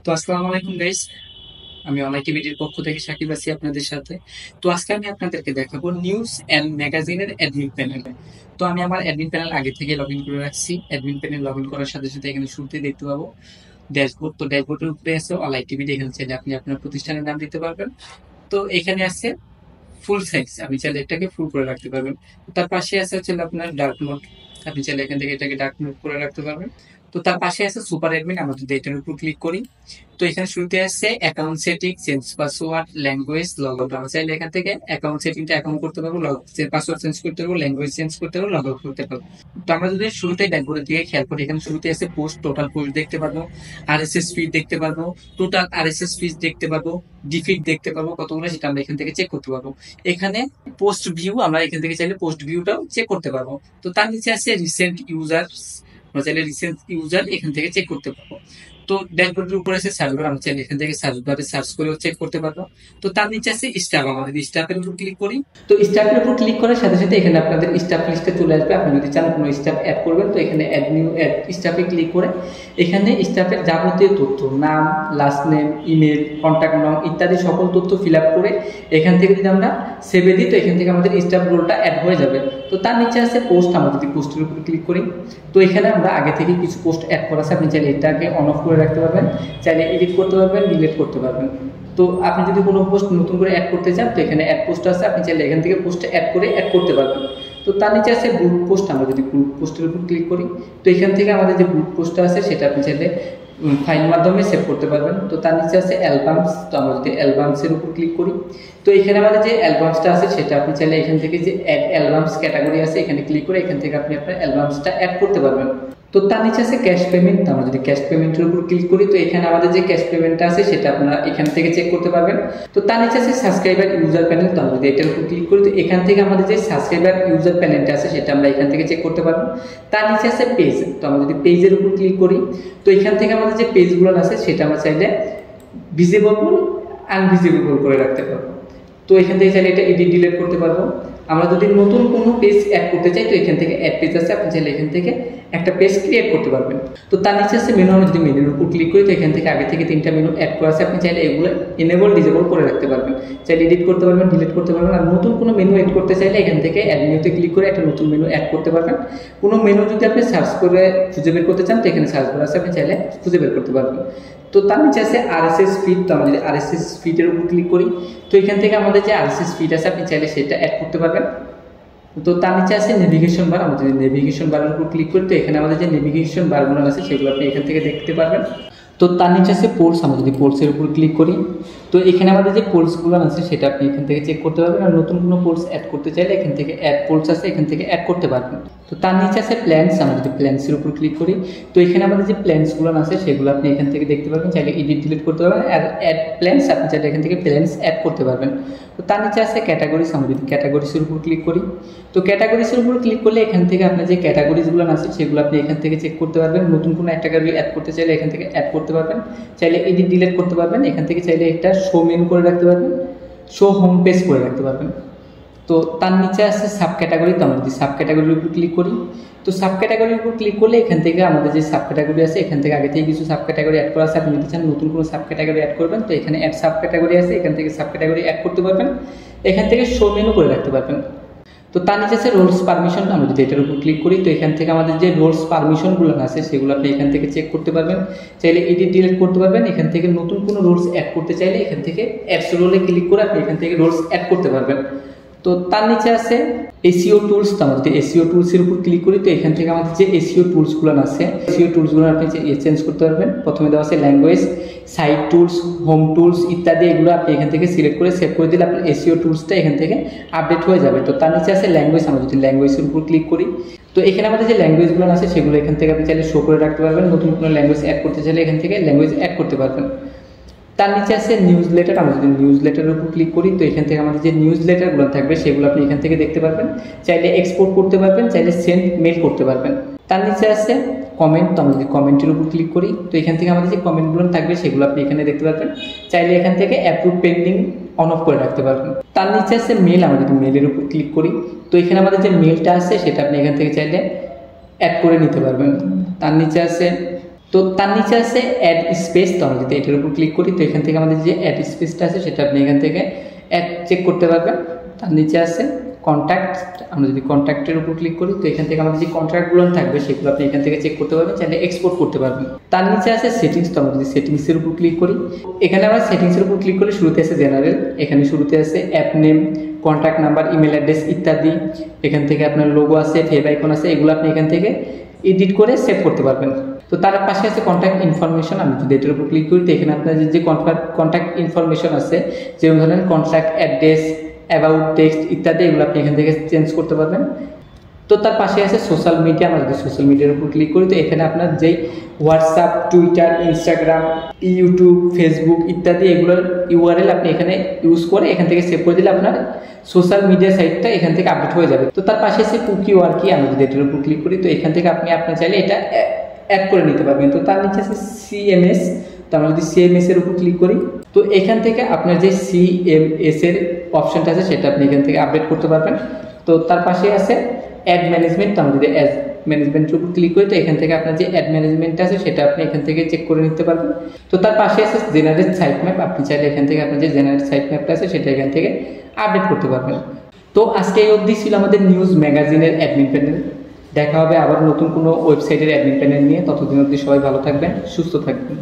তো আসসালামু আলাইকুম গাইস। আমি অনলাইন টিভির পক্ষ থেকে সাকিব আছি আপনাদের সাথে। তো আজকে আমি আপনাদেরকে দেখাবো নিউজ এন্ড ম্যাগাজিনের অ্যাডমিন প্যানেল। তো আমি আমার অ্যাডমিন প্যানেল আগে থেকে লগ ইন করে রাখছি। অ্যাডমিন প্যানেল লগ ইন করার সাথে সাথে এখানে শুরুতে দেখতে পাবো ড্যাশবোর্ড। তো ড্যাশবোর্ডের উপরে আছে অনলাইন টিভি, এখানে চাইলে আপনি আপনার প্রতিষ্ঠানের নাম দিতে পারবেন। তো এখানে আছে ফুল সাইজ, আপনি চাইলে এটাকে ফুল করে রাখতে পারবেন। তার পাশে আছে হচ্ছে আপনার ডার্ক মোড, আপনি চাইলে এখান থেকে এটাকে ডার্ক মোড করে রাখতে পারবেন। তো তার পাশে আছে সুপার অ্যাডমিন, আমরা যদি এটার উপর ক্লিক করি তো এখানে শুরুতে আসছে account setting, change password, language, log out. আমরা চাইলে এখান থেকে অ্যাকাউন্ট সেটিংটা অ্যাকাউন্ট করতে পারবো, পাসওয়ার্ড চেঞ্জ করতে পারবো, ল্যাঙ্গুয়েজ চেঞ্জ করতে পারবো, লগ আউট করতে পারবো। তো আমরা যদি শুরুতে ড্যাশবোর্ডের দিকে খেয়াল করি, এখানে শুরুতে আছে পোস্ট, টোটাল পোস্ট দেখতে পারবো, আরএসএস ফিড দেখতে পারবো, টোটাল আরএসএস ফিড দেখতে পারবো, ডিফিট দেখতে পারবো কতগুলো, সেটা আমরা এখান থেকে চেক করতে পারবো। এখানে পোস্ট ভিউ, আমরা এখান থেকে চাইলে পোস্ট ভিউটাও চেক করতে পারবো। তো তার নিচে আছে রিসেন্ট ইউজার, আমরা চাইলে রিসেন্ট ইউজার এখান থেকে চেক করতে পারবো। তো ড্যাশবোর্ডের উপরে আছে সার্চ বার, আমরা চাইলে এখান থেকে সার্চ বারে সার্চ করেও চেক করতে পারবো। তো তার নিচে আছে স্টাফ, আমরা যদি স্টাফের উপর ক্লিক করি তো স্টাফের উপর ক্লিক করার সাথে সাথে এখানে আপনাদের স্টাফ লিস্টে চলে আসবে। আপনি যদি চান কোনো স্টাফ অ্যাড করবেন তো এখানে অ্যাড নিউ অ্যাড স্টাফে ক্লিক করে এখানে স্টাফের যাবতীয় তথ্য, নাম, লাস্ট নেম, ইমেল, কন্ট্যাক্ট নং ইত্যাদি সকল তথ্য ফিল আপ করে এখান থেকে যদি আমরা সেভে দিই তো এখান থেকে আমাদের স্টাফ রোলটা অ্যাড হয়ে যাবে। তো তার নিচে আছে পোস্ট, আমরা যদি পোস্টের উপর ক্লিক করি তো এখানে আমরা আগে থেকে কিছু পোস্ট অ্যাড করা আছে, আপনি চাইলে এটাকে অন অফ করে রাখতে পারবেন, চাইলে এডিট করতে পারবেন, ডিলিট করতে পারবেন। তো আপনি যদি কোনো পোস্ট নতুন করে অ্যাড করতে চান তো এখানে অ্যাড পোস্ট আছে, আপনি চাইলে এখান থেকে পোস্ট অ্যাড করে অ্যাড করতে পারবেন। তো তার নিচে আছে গ্রুপ পোস্ট, আমরা যদি গ্রুপ পোস্টের উপর ক্লিক করি তো এখান থেকে আমাদের যে গ্রুপ পোস্টটা আছে সেটা আপনি চাইলে ফাইল মাধ্যমে সেভ করতে পারবেন। তো তার নিচে আছে অ্যালবামস, তো আমরা যদি অ্যালবামসের উপর ক্লিক করি তো এখানে আমাদের যে অ্যালবামসটা আছে সেটা আপনি চাইলে এখান থেকে যে অ্যাড অ্যালবামস ক্যাটাগরি আছে এখানে ক্লিক করে এখান থেকে আপনি আপনার অ্যালবামসটা অ্যাড করতে পারবেন। তো তার নিচে আছে ক্যাশ পেমেন্ট, আমরা যদি ক্যাশ পেমেন্টের উপর ক্লিক করি তো এখানে আমাদের যে ক্যাশ পেমেন্টটা আছে সেটা আপনারা এখান থেকে চেক করতে পারবেন। তো তার নিচে আছে সাবস্ক্রাইবার ইউজার প্যানেল, তো আমরা যদি এটার উপর ক্লিক করি তো এখান থেকে আমাদের যে সাবস্ক্রাইবার ইউজার প্যানেলটা আছে সেটা আমরা এখান থেকে চেক করতে পারবো। তার নিচে আছে পেজ, তো আমরা যদি পেজের উপর ক্লিক করি তো এখান থেকে আমাদের যে পেজগুলো আছে সেটা আমরা চাইলে ভিজিবল, আনভিজিবল করে রাখতে পারবো। তো এখান থেকে চাইলে এটা এডিট ডিলিট করতে পারবো। আমরা যদি নতুন কোনো পেজ অ্যাড করতে চাই তো এখান থেকে অ্যাড পেজ আছে, আপনি চাইলে এখান থেকে একটা পেজ ক্রিয়েট করতে পারবেন। তো তার নিচে আছে মেনু, আমরা যদি মেনুর উপর ক্লিক করি তো এখান থেকে আগে থেকে 3টা মেনু অ্যাড করা আছে, আপনি চাইলে এগুলো এনেবল ডিসেবল করে রাখতে পারবেন, চাইলে এডিট করতে পারবেন, ডিলিট করতে পারবেন। আর নতুন কোনো মেনু অ্যাড করতে চাইলে এখান থেকে অ্যাড মেনুতে ক্লিক করে একটা নতুন মেনু অ্যাড করতে পারবেন। কোনো মেনু যদি আপনি সার্চ করে খুঁজে বের করতে চান তো এখানে সার্চ বার আছে, আপনি চাইলে খুঁজে বের করতে পারবেন। তো তার নিচে আছে আরএসএস ফিড, তো আমরা যদি আরএসএস ফিডের উপর ক্লিক করি তো এখান থেকে আমাদের যে আরএসএস ফিড আছে আপনি চাইলে সেটা অ্যাড করতে পারবেন। তো তার নিচে আছে নেভিগেশন বার, আমরা যদি নেভিগেশন বারের উপর ক্লিক করি তো এখানে আমাদের যে নেভিগেশন বারগুলো আছে সেগুলো আপনি এখান থেকে দেখতে পারবেন। তো তার নিচে আছে পোলস, আমরা যদি পোলসের উপর ক্লিক করি তো এখানে আমাদের যে পোলসগুলো আছে সেটা আপনি এখান থেকে চেক করতে পারবেন। আর নতুন কোনো পোলস অ্যাড করতে চাইলে এখান থেকে অ্যাড পোলস আছে, এখান থেকে অ্যাড করতে পারবেন। তো তার নিচে আছে প্ল্যান্স, আমরা যদি প্ল্যান্সের উপর ক্লিক করি তো এখানে আমাদের যে প্ল্যান্সগুলো আছে সেগুলো আপনি এখান থেকে দেখতে পারবেন, চাইলে এডিট ডিলিট করতে পারবেন। আর অ্যাড প্ল্যান্স, আপনি চাইলে এখান থেকে প্ল্যান্স অ্যাড করতে পারবেন। তো তার নিচে আছে ক্যাটাগরিজ, আমরা যদি ক্যাটাগরিজের উপর ক্লিক করি তো ক্যাটাগরিজের উপর ক্লিক করলে এখান থেকে আপনার যে ক্যাটাগরিজগুলো আছে সেগুলো আপনি এখান থেকে চেক করতে পারবেন। নতুন কোনো একটা ক্যাটাগরি অ্যাড করতে চাইলে এখান থেকে অ্যাড করতে পারবেন, চাইলে এডিট ডিলিট করতে পারবেন, এখান থেকে চাইলে একটা শো মেনু করে রাখতে পারবেন, শো হোম পেজ করে রাখতে পারবেন। তো তার নিচে আছে সাব ক্যাটাগরি, তো আমরা যদি সাব ক্যাটাগরির উপর ক্লিক করি তো সাব ক্যাটাগরির উপর ক্লিক করলে এখান থেকে আমাদের যে সাব ক্যাটাগরি আছে এখান থেকে আগে থেকে কিছু সাব ক্যাটাগরি অ্যাড করা আছে, আপনি যদি চান নতুন কোনো সাব ক্যাটাগরি অ্যাড করবেন তো এখানে অ্যাড সাব ক্যাটাগরি আছে, এখান থেকে সাব ক্যাটাগরি অ্যাড করতে পারবেন, এখান থেকে শো মেনু করে রাখতে পারবেন। তো তার নিচে আছে রোলস পারমিশন, আমরা যদি এটার উপর ক্লিক করি তো এখান থেকে আমাদের যে রোলস পারমিশনগুলো আছে সেগুলো আপনি এখান থেকে চেক করতে পারবেন, চাইলে এডিট ডিলিট করতে পারবেন। এখান থেকে নতুন কোনো রোলস অ্যাড করতে চাইলে এখান থেকে অ্যাডস রোলে ক্লিক করে আপনি এখান থেকে রোলস অ্যাড করতে পারবেন। তো তার নিচে আছে এসইও টুলস, তো আমরা যদি এসইও টুলসের উপর ক্লিক করি তো এখান থেকে আমাদের যে এসইও টুলসগুলো আছে এসইও টুলসগুলো আপনি চেঞ্জ করতে পারবেন। প্রথমে দেওয়া আছে language, site tools, home tools ইত্যাদি, এগুলো আপনি এখান থেকে সিলেক্ট করে সেভ করে দিলে আপনার এসইও টুলসটা এখান থেকে আপডেট হয়ে যাবে। তো তার নিচে আছে ল্যাঙ্গুয়েজ, আমরা যদি ল্যাঙ্গুয়েজের উপর ক্লিক করি তো এখানে আমাদের যে ল্যাঙ্গুয়েজগুলো আছে সেগুলো এখান থেকে আপনি চাইলে শো করে রাখতে পারবেন, নতুন কোনো ল্যাঙ্গুয়েজ অ্যাড করতে চাইলে এখান থেকে ল্যাঙ্গুয়েজ অ্যাড করতে পারবেন। তার নিচে আছে নিউজ লেটার, আমরা যদি নিউজ লেটারের উপর ক্লিক করি তো এখান থেকে আমাদের যে নিউজ লেটারগুলো থাকবে সেগুলো আপনি এখান থেকে দেখতে পারবেন, চাইলে এক্সপোর্ট করতে পারবেন, চাইলে সেন্ড মেল করতে পারবেন। তার নিচে আছে কমেন্ট, তো আমরা যদি কমেন্টের উপর ক্লিক করি তো এখান থেকে আমাদের যে কমেন্টগুলো থাকবে সেগুলো আপনি এখানে দেখতে পারবেন, চাইলে এখান থেকে অ্যাপ্রুভ পেন্ডিং অন অফ করে রাখতে পারবেন। তার নিচে আছে মেল, আমরা যদি মেলের উপর ক্লিক করি তো এখানে আমাদের যে মেলটা আছে সেটা আপনি এখান থেকে চাইলে অ্যাড করে নিতে পারবেন। তার নিচে আছে তো তার নিচে আছে অ্যাড স্পেস। তো আমরা যদি এটার উপর ক্লিক করি তো এখান থেকে আমাদের যে অ্যাড স্পেসটা আছে সেটা আপনি এখান থেকে অ্যাড চেক করতে পারবেন। তার নিচে আছে কন্ট্যাক্ট। আমরা যদি কন্ট্যাক্টের উপর ক্লিক করি তো এখান থেকে আমাদের যে কন্ট্রাক্টগুলো থাকবে সেগুলো আপনি এখান থেকে চেক করতে পারবেন, চাইলে এক্সপোর্ট করতে পারবেন। তার নিচে আছে সেটিংস। তো আমরা যদি সেটিংসের উপর ক্লিক করি, এখানে আমরা সেটিংসের উপর ক্লিক করলে শুরুতে আছে জেনারেল, এখানে শুরুতে আছে app name, contact number, email address ইত্যাদি। এখান থেকে আপনার লোগো আছে, ফেভ আইকন আছে, এগুলো আপনি এখান থেকে এডিট করে সেভ করতে পারবেন। তো তার পাশে আছে কন্ট্যাক্ট ইনফরমেশন। আমি যদি এটার উপর ক্লিক করি তো এখানে আপনার যে কন্ট্যাক্ট ইনফরমেশন আছে, যেমন ধরেন কন্ট্যাক্ট অ্যাড্রেস, অ্যাবাউট টেক্সট ইত্যাদি, এগুলো আপনি এখান থেকে চেঞ্জ করতে পারবেন। তো তার পাশে আছে সোশ্যাল মিডিয়া। আমরা যদি সোশ্যাল মিডিয়ার উপর ক্লিক করি তো এখানে আপনার যেই WhatsApp, Twitter, Instagram, YouTube, Facebook ইত্যাদি এগুলোর ইউআরএল আপনি এখানে ইউজ করে এখান থেকে সেভ করে দিলে আপনার সোশ্যাল মিডিয়া সাইটটা এখান থেকে আপডেট হয়ে যাবে। তো তার পাশে আছে কুকি ওয়ার কি। আমরা যদি এটার উপর ক্লিক করি তো এখান থেকে আপনি আপনার চাইলে এটা অ্যাড করে নিতে পারবেন। তো তার নিচে আছে সিএমএস। তো আমরা যদি সিএমএস এর উপর ক্লিক করি তো এখান থেকে আপনার যে সিএমএস এর অপশনটা আছে সেটা আপনি এখান থেকে আপডেট করতে পারবেন। তো তার পাশে আছে অ্যাড ম্যানেজমেন্ট। তো আমরা যদি অ্যাড ম্যানেজমেন্টের উপর ক্লিক করি তো এখান থেকে আপনার যে অ্যাড ম্যানেজমেন্ট আছে সেটা আপনি এখান থেকে চেক করে নিতে পারবেন। তো তার পাশে আছে জেনারেট সাইট ম্যাপ। আপনি চাইলে এখান থেকে আপনার যে জেনারেট সাইট ম্যাপটা আছে সেটা এখান থেকে আপডেট করতে পারবেন। তো আজকে এই অবধি ছিল আমাদের নিউজ ম্যাগাজিনের অ্যাডমিন প্যানেল। দেখা হবে আবার নতুন কোনো ওয়েবসাইটের অ্যাডমিন প্যানেল নিয়ে। ততদিন অবধি সবাই ভালো থাকবেন, সুস্থ থাকবেন।